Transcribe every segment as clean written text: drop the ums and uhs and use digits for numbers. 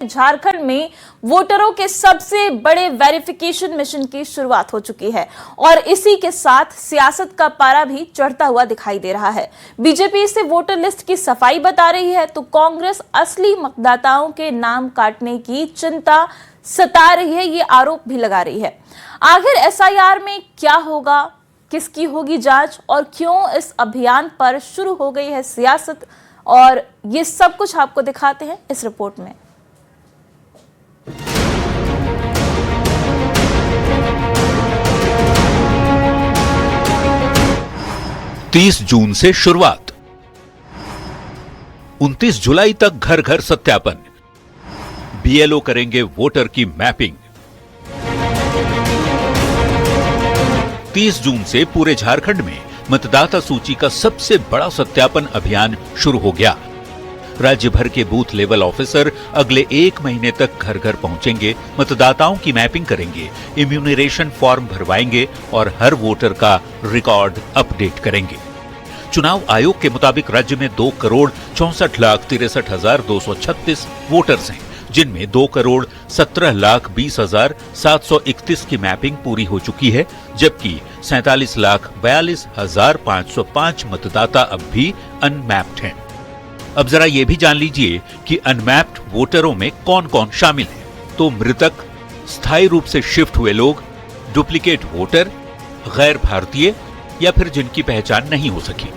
झारखंड में वोटरों के सबसे बड़े वेरिफिकेशन मिशन की शुरुआत हो चुकी है और इसी के साथ सियासत का पारा भी चढ़ता हुआ दिखाई दे रहा है। बीजेपी इसे वोटर लिस्ट की सफाई बता रही है तो कांग्रेस असली मतदाताओं के नाम काटने की चिंता सता रही है, ये आरोप भी लगा रही है। आखिर एसआईआर में क्या होगा, किसकी होगी जांच और क्यों इस अभियान पर शुरू हो गई है सियासत, और ये सब कुछ आपको दिखाते हैं इस रिपोर्ट में। 30 जून से शुरुआत, 29 जुलाई तक घर घर सत्यापन, बीएलओ करेंगे वोटर की मैपिंग। 30 जून से पूरे झारखंड में मतदाता सूची का सबसे बड़ा सत्यापन अभियान शुरू हो गया। राज्य भर के बूथ लेवल ऑफिसर अगले 1 महीने तक घर घर पहुंचेंगे, मतदाताओं की मैपिंग करेंगे, इम्यूनरेशन फॉर्म भरवाएंगे और हर वोटर का रिकॉर्ड अपडेट करेंगे। चुनाव आयोग के मुताबिक राज्य में 2,64,63,236 वोटर्स हैं, जिनमें 2,17,20,731 की मैपिंग पूरी हो चुकी है, जबकि 47,42,505 मतदाता अब भी अनमैप्ड हैं। अब जरा ये भी जान लीजिए कि अनमैप्ड वोटरों में कौन कौन शामिल है। तो मृतक, स्थायी रूप से शिफ्ट हुए लोग, डुप्लीकेट वोटर, गैर भारतीय या फिर जिनकी पहचान नहीं हो सकी।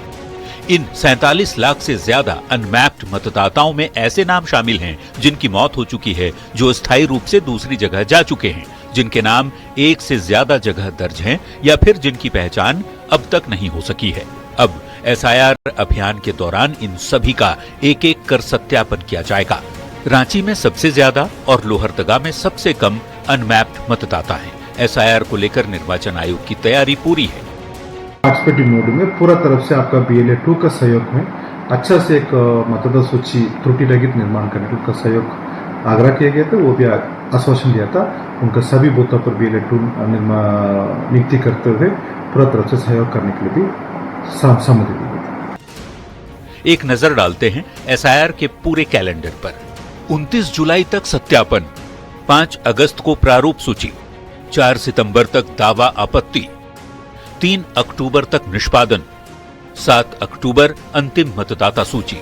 इन 47 लाख से ज्यादा अनमैप्ड मतदाताओं में ऐसे नाम शामिल हैं जिनकी मौत हो चुकी है, जो स्थायी रूप से दूसरी जगह जा चुके हैं, जिनके नाम एक से ज्यादा जगह दर्ज हैं या फिर जिनकी पहचान अब तक नहीं हो सकी है। अब एसआईआर अभियान के दौरान इन सभी का एक एक कर सत्यापन किया जाएगा। रांची में सबसे ज्यादा और लोहरदगा में सबसे कम अनमैप्ड मतदाता हैं। एसआईआर को लेकर निर्वाचन आयोग की तैयारी पूरी है। पार्टिसिपेटिव मोड में पूरा तरफ से आपका BLA-2 का सहयोग में अच्छा से एक मतदाता सूची त्रुटि रहित निर्माण करने का सहयोग आग्रह किया गया था। वो भी आश्वासन दिया था, उनका सभी बूथों पर BLA-2 नियुक्ति करते हुए पूरा तरफ से सहयोग करने के लिए भी सहमति दी गई। एक नजर डालते हैं एसआईआर के पूरे कैलेंडर पर। 29 जुलाई तक सत्यापन, 5 अगस्त को प्रारूप सूची, 4 सितंबर तक दावा आपत्ति, 3 अक्टूबर तक निष्पादन, 7 अक्टूबर अंतिम मतदाता सूची।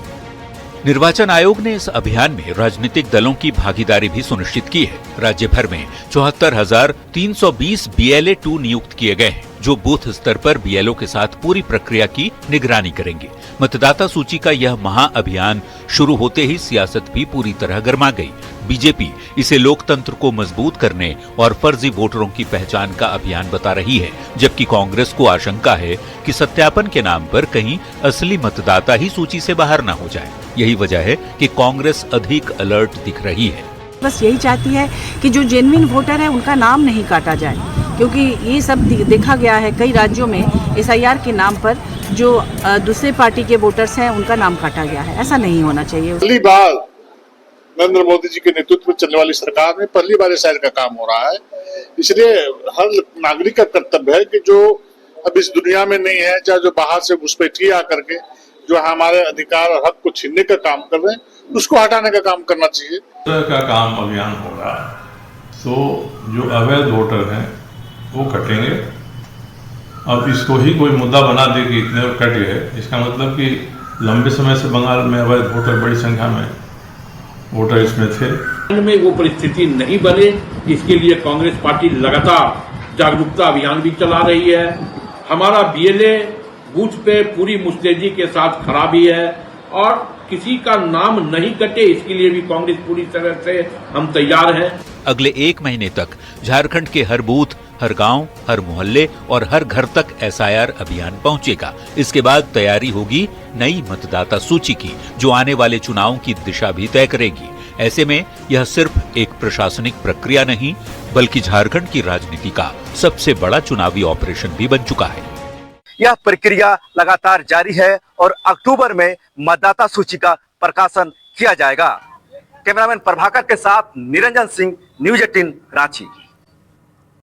निर्वाचन आयोग ने इस अभियान में राजनीतिक दलों की भागीदारी भी सुनिश्चित की है। राज्य भर में 74,320 BLA-2 नियुक्त किए गए हैं, जो बूथ स्तर पर BLO के साथ पूरी प्रक्रिया की निगरानी करेंगे। मतदाता सूची का यह महाअभियान शुरू होते ही सियासत भी पूरी तरह गर्मा गई। बीजेपी इसे लोकतंत्र को मजबूत करने और फर्जी वोटरों की पहचान का अभियान बता रही है, जबकि कांग्रेस को आशंका है कि सत्यापन के नाम पर कहीं असली मतदाता ही सूची से बाहर न हो जाए। यही वजह है कि कांग्रेस अधिक अलर्ट दिख रही है। बस यही चाहती है कि जो जेन्युइन वोटर है उनका नाम नहीं काटा जाए, क्योंकि ये सब देखा गया है कई राज्यों में एसआईआर के नाम पर जो दूसरे पार्टी के वोटर्स हैं उनका नाम काटा गया है। ऐसा नहीं होना चाहिए। पहली बार नरेंद्र मोदी जी के नेतृत्व में चलने वाली सरकार में पहली बार एसआईआर का काम हो रहा है, इसलिए हर नागरिक का कर्तव्य है कि जो अब इस दुनिया में नहीं है, चाहे जो बाहर से घुसपैठी आकर के जो हमारे अधिकार और हक को छीनने का काम कर रहे हैं, उसको हटाने का काम करना चाहिए। का काम अभियान हो रहा है, तो जो अवैध वोटर हैं वो कटेंगे। अब इसको ही कोई मुद्दा बना दे कि इतने कट गए, इसका मतलब कि लंबे समय से बंगाल में अवैध वोटर बड़ी संख्या में वोटर इसमें थे। में वो परिस्थिति नहीं बने, इसके लिए कांग्रेस पार्टी लगातार जागरूकता अभियान भी चला रही है। हमारा BLA बूथ पे पूरी मुस्तैदी के साथ खड़ा भी है और किसी का नाम नहीं कटे, इसके लिए भी कांग्रेस पूरी तरह से हम तैयार हैं। अगले 1 महीने तक झारखंड के हर बूथ, हर गांव, हर मोहल्ले और हर घर तक एसआईआर अभियान पहुंचेगा। इसके बाद तैयारी होगी नई मतदाता सूची की, जो आने वाले चुनावों की दिशा भी तय करेगी। ऐसे में यह सिर्फ एक प्रशासनिक प्रक्रिया नहीं, बल्कि झारखंड की राजनीति का सबसे बड़ा चुनावी ऑपरेशन भी बन चुका है। यह प्रक्रिया लगातार जारी है और अक्टूबर में मतदाता सूची का प्रकाशन किया जाएगा। कैमरामैन प्रभाकर के साथ निरंजन सिंह, न्यूज़ 18 रांची।